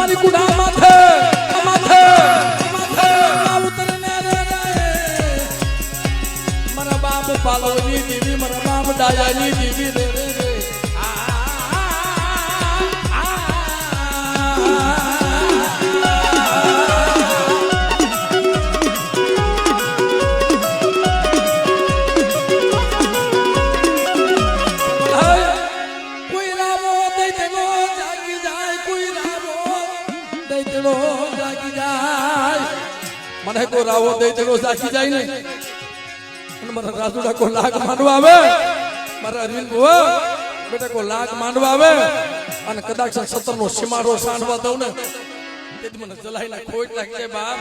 મારી કુડા માથે માથે માથે ઉતરને રે મારા બાપ પાલવની દેવી મારા બાપ ડાયાની દેવી રે રે મને કો રાવો દે તેનો સાચી જાય ને અને મારા રાજુડા કો લાગ માંડવા આવે મારા અરવિંદ બુઆ બેટા કો લાગ માંડવા આવે અને કદાચ 17 નો સીમાડો સાંડવા દઉં ને તેથી મને જલાઈના ખોટ લાગી જાય બાપ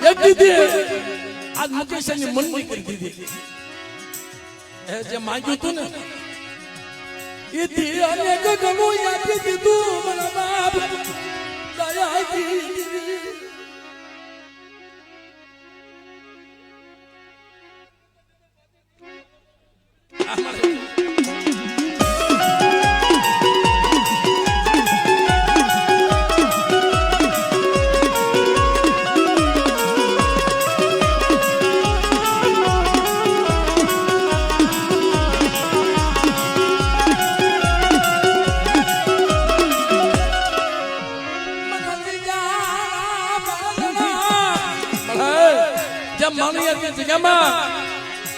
એક દીદી આજ મુકેશની મનની કરી દીધી એ જે માંગ્યું તું ને એ દી અનેક ગણું આપી દીધું મારા બાપ દયા દીધી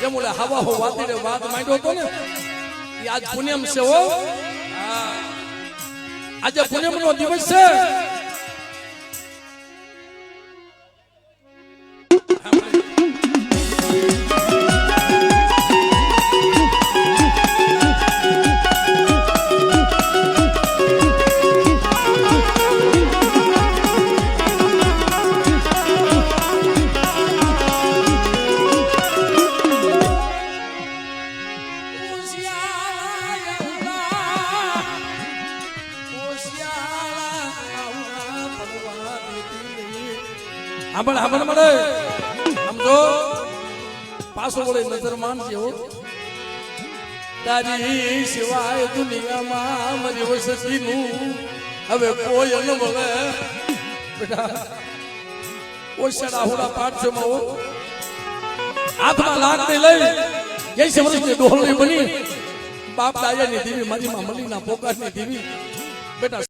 जब बोले हवा हो वाती रे बात माइंड होतो ने आज पुण्यम से हो आज पुण्यम नो दिवस से આપણે મળે આમ જો પાછો વળે નજર માનજે હો તારી સિવાય દુનિયામાં મારી વસતીનું હવે કોઈ ન મળે બેટા ઓછડા હોડા પાડશે માં હો હાથમાં લાગણી લઈ 80 વર્ષની ડોહલી બની બાપ દાયાની દેવી મારી માં મલીના પોકારની દેવી બેટા